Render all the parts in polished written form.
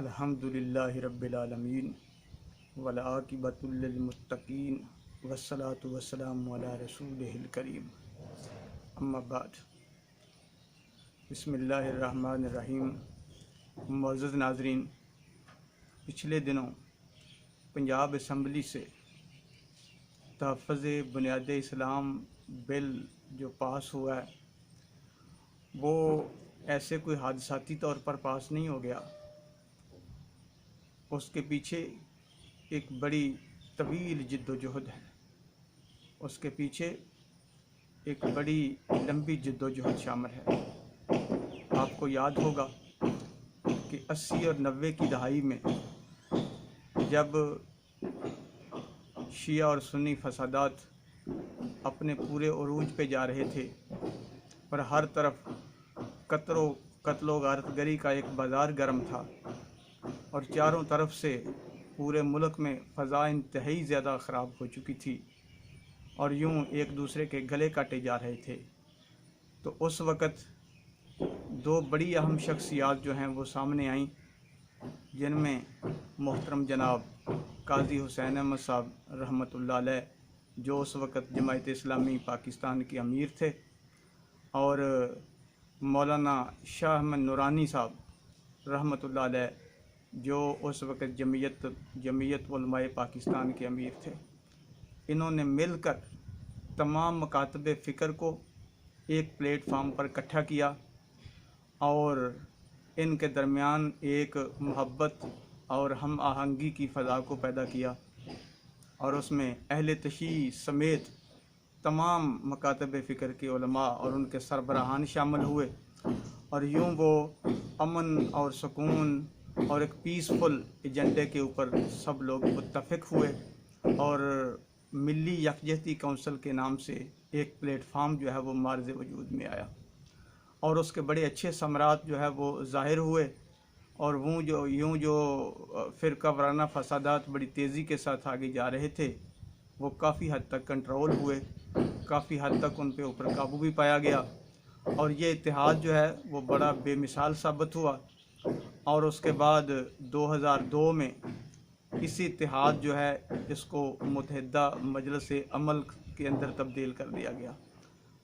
الحمدللہ رب العالمین والعاقبۃ للمتقین والصلاۃ والسلام علی رسولہ الکریم اما بعد۔ بسم اللہ الرحمن الرحیم۔ معزز ناظرین، پچھلے دنوں پنجاب اسمبلی سے تحفظ بنیاد اسلام بل جو پاس ہوا ہے وہ ایسے کوئی حادثاتی طور پر پاس نہیں ہو گیا۔ اس کے پیچھے ایک بڑی طویل جد و جہد ہے، اس کے پیچھے ایک بڑی لمبی جد و جہد شامل ہے۔ آپ کو یاد ہوگا کہ 80 اور 90 کی دہائی میں جب شیعہ اور سنی فسادات اپنے پورے عروج پہ جا رہے تھے اور ہر طرف قتل و غارت گری کا ایک بازار گرم تھا اور چاروں طرف سے پورے ملک میں فضا انتہائی زیادہ خراب ہو چکی تھی اور یوں ایک دوسرے کے گلے کاٹے جا رہے تھے، تو اس وقت دو بڑی اہم شخصیات جو ہیں وہ سامنے آئیں، جن میں محترم جناب قاضی حسین احمد صاحب رحمۃ اللہ علیہ جو اس وقت جماعت اسلامی پاکستان کے امیر تھے، اور مولانا شاہ احمد نورانی صاحب رحمۃ اللہ علیہ جو اس وقت جمعیت علماء پاکستان کے امیر تھے۔ انہوں نے مل کر تمام مکاتب فکر کو ایک پلیٹ فارم پر اکٹھا کیا اور ان کے درمیان ایک محبت اور ہم آہنگی کی فضا کو پیدا کیا، اور اس میں اہل تشیع سمیت تمام مکاتب فکر کے علماء اور ان کے سربراہان شامل ہوئے، اور یوں وہ امن اور سکون اور ایک پیسفل ایجنڈے کے اوپر سب لوگ متفق ہوئے، اور ملی یکجہتی کونسل کے نام سے ایک پلیٹ فارم جو ہے وہ معرض وجود میں آیا، اور اس کے بڑے اچھے ثمرات جو ہے وہ ظاہر ہوئے، اور وہ جو فرقہ وارانہ فسادات بڑی تیزی کے ساتھ آگے جا رہے تھے وہ کافی حد تک کنٹرول ہوئے، کافی حد تک ان پہ اوپر قابو بھی پایا گیا، اور یہ اتحاد جو ہے وہ بڑا بے مثال ثابت ہوا۔ اور اس کے بعد 2002 میں اسی اتحاد جو ہے اس کو متحدہ مجلس عمل کے اندر تبدیل کر دیا گیا،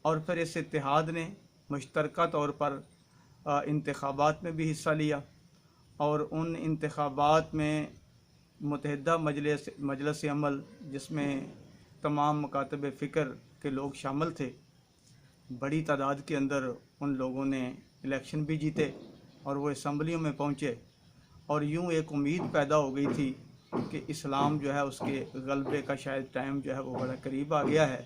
اور پھر اس اتحاد نے مشترکہ طور پر انتخابات میں بھی حصہ لیا، اور ان انتخابات میں متحدہ مجلس عمل جس میں تمام مکاتب فکر کے لوگ شامل تھے، بڑی تعداد کے اندر ان لوگوں نے الیکشن بھی جیتے اور وہ اسمبلیوں میں پہنچے، اور یوں ایک امید پیدا ہو گئی تھی کہ اسلام جو ہے اس کے غلبے کا شاید ٹائم جو ہے وہ بڑا قریب آ گیا ہے،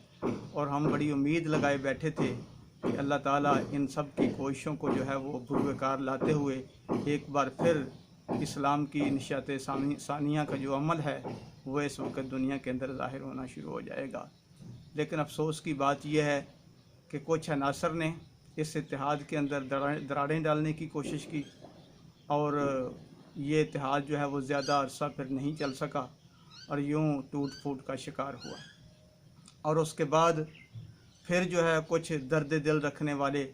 اور ہم بڑی امید لگائے بیٹھے تھے کہ اللہ تعالیٰ ان سب کی کوششوں کو جو ہے وہ بروئے کار لاتے ہوئے ایک بار پھر اسلام کی نشاط ثانیہ کا جو عمل ہے وہ اس وقت دنیا کے اندر ظاہر ہونا شروع ہو جائے گا۔ لیکن افسوس کی بات یہ ہے کہ کچھ عناصر نے اس اتحاد کے اندر دراڑیں ڈالنے کی کوشش کی، اور یہ اتحاد جو ہے وہ زیادہ عرصہ پھر نہیں چل سکا اور یوں ٹوٹ پھوٹ کا شکار ہوا۔ اور اس کے بعد پھر جو ہے کچھ درد دل رکھنے والے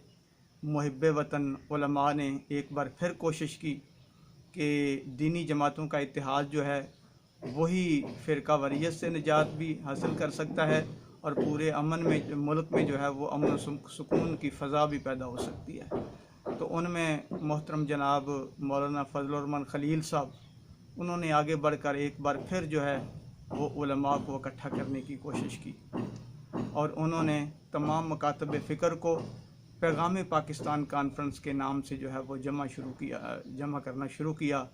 محب وطن علماء نے ایک بار پھر کوشش کی کہ دینی جماعتوں کا اتحاد جو ہے وہی فرقہ واریت سے نجات بھی حاصل کر سکتا ہے، اور پورے ملک میں جو ہے وہ امن و سکون کی فضا بھی پیدا ہو سکتی ہے۔ تو ان میں محترم جناب مولانا فضل الرحمن خلیل صاحب انہوں نے آگے بڑھ کر ایک بار پھر جو ہے وہ علماء کو اکٹھا کرنے کی کوشش کی، اور انہوں نے تمام مکاتب فکر کو پیغام پاکستان کانفرنس کے نام سے جو ہے وہ جمع کرنا شروع کیا،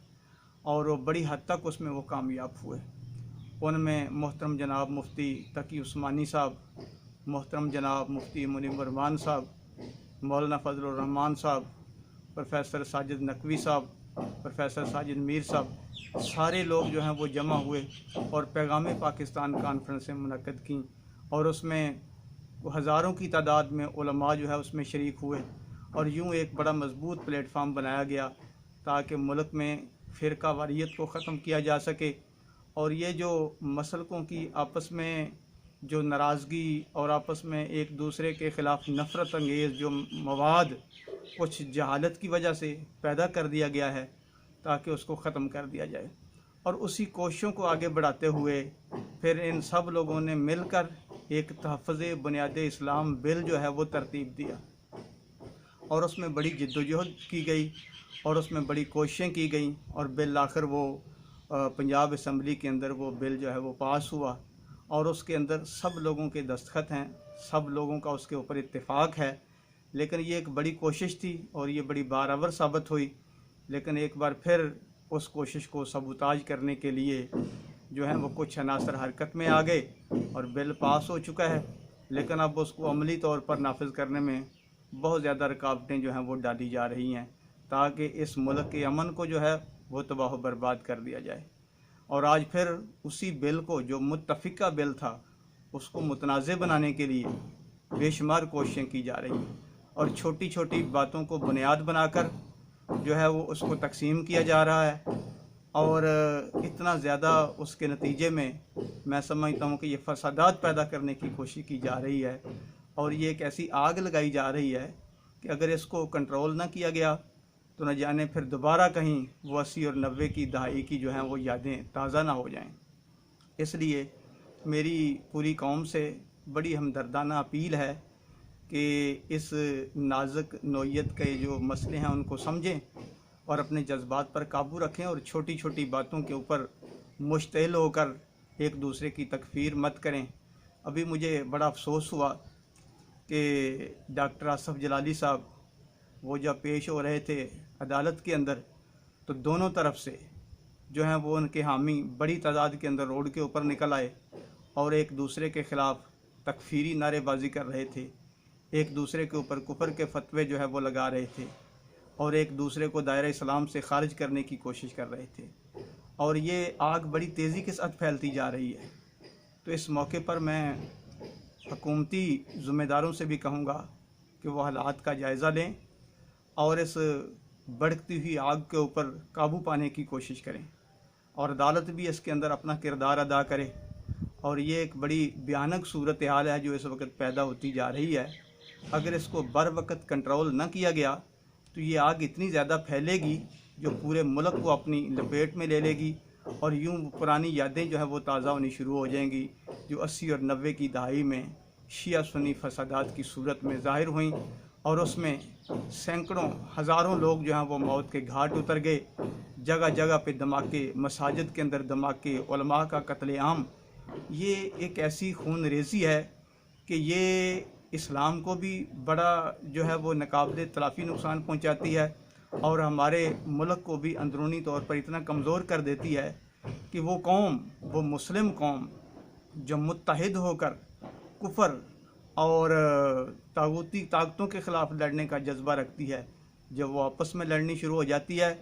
اور وہ بڑی حد تک اس میں وہ کامیاب ہوئے۔ ان میں محترم جناب مفتی تقی عثمانی صاحب، محترم جناب مفتی منیر الرحمان صاحب، مولانا فضل الرحمان صاحب، پروفیسر ساجد نقوی صاحب، پروفیسر ساجد میر صاحب، سارے لوگ جو ہیں وہ جمع ہوئے اور پیغام پاکستان کانفرنسیں منعقد کیں، اور اس میں ہزاروں کی تعداد میں علماء جو ہے اس میں شریک ہوئے، اور یوں ایک بڑا مضبوط پلیٹ فارم بنایا گیا تاکہ ملک میں فرقہ واریت کو ختم کیا جا سکے، اور یہ جو مسلکوں کی آپس میں جو ناراضگی اور آپس میں ایک دوسرے کے خلاف نفرت انگیز جو مواد کچھ جہالت کی وجہ سے پیدا کر دیا گیا ہے، ताकि उसको ख़त्म कर दिया जाए। और उसी कोशिशों को आगे बढ़ाते हुए फिर इन सब लोगों ने मिलकर एक तहफ़्फ़ुज़ बुनियाद इस्लाम बिल जो है वो तरतीब दिया, और उसमें बड़ी जद्दोजहद की गई और उसमें बड़ी कोशिशें की गई, और बिल आखिर वो पंजाब असम्बली के अंदर वो बिल जो है वो पास हुआ, और उसके अंदर सब लोगों के दस्तखत हैं, सब लोगों का उसके ऊपर इत्तेफाक है। लेकिन ये एक बड़ी कोशिश थी और ये बड़ी बारावर साबित हुई। लेकिन एक बार फिर उस कोशिश को सबूताज करने के लिए जो है वो कुछ अनासर हरकत में आ गए और बिल पास हो चुका है, लेकिन अब उसको अमली तौर पर नाफिज करने में बहुत ज़्यादा रुकावटें जो हैं वो डाली जा रही हैं, ताकि इस मुल्क के अमन को जो है वो तबाह बर्बाद कर दिया जाए। और आज फिर उसी बिल को, जो मुत्तफ़िका बिल था, उसको मुतनाज़ बनाने के लिए बेशुमार कोशिशें की जा रही हैं, और छोटी छोटी बातों को बुनियाद बनाकर जो है वो उसको तकसीम किया जा रहा है। और इतना ज़्यादा उसके नतीजे में मैं समझता हूँ कि ये फसादात पैदा करने की कोशिश की जा रही है, और ये एक ऐसी आग लगाई जा रही है कि अगर इसको कंट्रोल ना किया गया तो न जाने फिर दोबारा कहीं वो 80 और 90 की दहाई की जो हैं वो यादें ताज़ा ना हो जाएं। इसलिए मेरी पूरी कौम से बड़ी हमदर्दाना अपील है कि इस नाजुक नौइयत के जो मसले हैं उनको समझें और अपने जज्बात पर काबू रखें, और छोटी छोटी बातों के ऊपर मुश्तइल होकर एक दूसरे की तकफीर मत करें। अभी मुझे बड़ा अफसोस हुआ कि डॉक्टर आसफ़ जलाली साहब वो जब पेश हो रहे थे अदालत के अंदर, तो दोनों तरफ से जो हैं वो उनके हामी बड़ी तादाद के अंदर रोड के ऊपर निकल आए और एक दूसरे के ख़िलाफ़ तकफीरी नारेबाजी कर रहे थे, एक दूसरे के ऊपर कुफर के फतवे जो है वो लगा रहे थे, और एक दूसरे को दायरा इस्लाम से ख़ारिज करने की कोशिश कर रहे थे, और ये आग बड़ी तेज़ी के साथ फैलती जा रही है। तो इस मौके पर मैं हुकूमती ज़िम्मेदारों से भी कहूँगा कि वो हालात का जायज़ा लें और इस बढ़ती हुई आग के ऊपर काबू पाने की कोशिश करें, और अदालत भी इसके अंदर अपना किरदार अदा करे। और ये एक बड़ी भयानक सूरत हाल है जो इस वक्त पैदा होती जा रही है। अगर इसको बर वक्त कंट्रोल न किया गया तो ये आग इतनी ज़्यादा फैलेगी जो पूरे मुल्क को अपनी लपेट में ले लेगी, और यूँ पुरानी यादें जो है वो ताज़ा होनी शुरू हो जाएंगी जो 80 और 90 की दहाई में शिया सुन्नी फसादात की सूरत में ज़ाहिर हुई, और उसमें सैकड़ों हज़ारों लोग जो हैं वो मौत के घाट उतर गए। जगह जगह पे धमाके, मसाजिद के अंदर धमाके, उलमा का कत्लेआम। ये एक ऐसी खून रेज़ी है कि ये इस्लाम को भी बड़ा जो है वो नाकाबिले तलाफ़ी नुकसान पहुंचाती है, और हमारे मुल्क को भी अंदरूनी तौर पर इतना कमज़ोर कर देती है कि वो कौम, वो मुस्लिम कौम जो मुत्तहिद होकर कुफर और तागूती ताकतों के ख़िलाफ़ लड़ने का जज्बा रखती है, जब वो आपस में लड़नी शुरू हो जाती है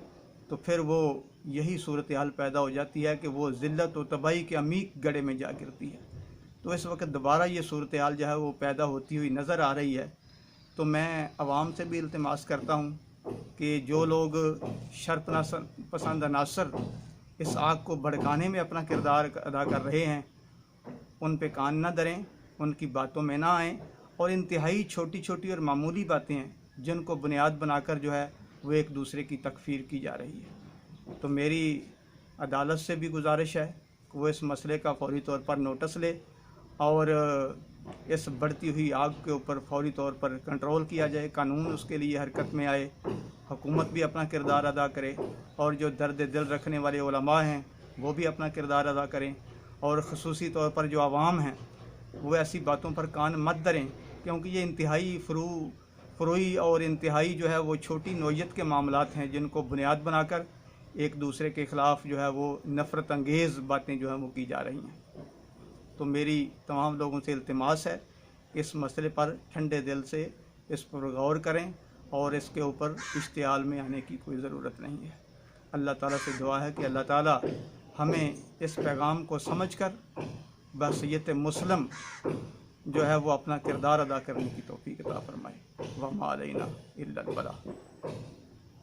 तो फिर वो यही सूरत हाल पैदा हो जाती है कि वो ज़िल्लत और तबाही के अमीक गड्ढे में जा गिरती है। तो इस वक्त दोबारा ये सूरत हाल जो है वो पैदा होती हुई नज़र आ रही है। तो मैं आवाम से भी इल्तिमास करता हूँ कि जो लोग शर्त पसंद अनासर इस आग को भड़काने में अपना किरदार अदा कर रहे हैं, उन पे कान न धरें, उनकी बातों में ना आएँ, और इंतहाई छोटी छोटी और मामूली बातें हैं जिनको बुनियाद बनाकर जो है वो एक दूसरे की तकफीर की जा रही है। तो मेरी अदालत से भी गुजारिश है कि वो इस मसले का फौरी तौर पर नोटिस ले और इस बढ़ती हुई आग के ऊपर फौरी तौर पर कंट्रोल किया जाए, कानून उसके लिए हरकत में आए, हुकूमत भी अपना किरदार अदा करे, और जो दर्द दिल रखने वाले उलमा हैं वो भी अपना किरदार अदा करें, और ख़ुसूसी तौर पर जो आवाम हैं वो ऐसी बातों पर कान मत धरें, क्योंकि ये इंतहाई फरूई और इंतहाई जो है वो छोटी नौइयत के मामलात हैं जिनको बुनियाद बनाकर एक दूसरे के ख़िलाफ़ जो है वो नफ़रत अंगेज़ बातें जो हैं वो की जा रही हैं। तो मेरी तमाम लोगों से इल्तिमास है कि इस मसले पर ठंडे दिल से इस पर गौर करें और इसके ऊपर इश्तियाल में आने की कोई ज़रूरत नहीं है। अल्लाह ताला से दुआ है कि अल्लाह ताला हमें इस पैगाम को समझकर बहसीयत मुस्लिम जो है वो अपना किरदार अदा करने की तौफीक अता फरमाए। व मा अलैना इल्लल बलाग।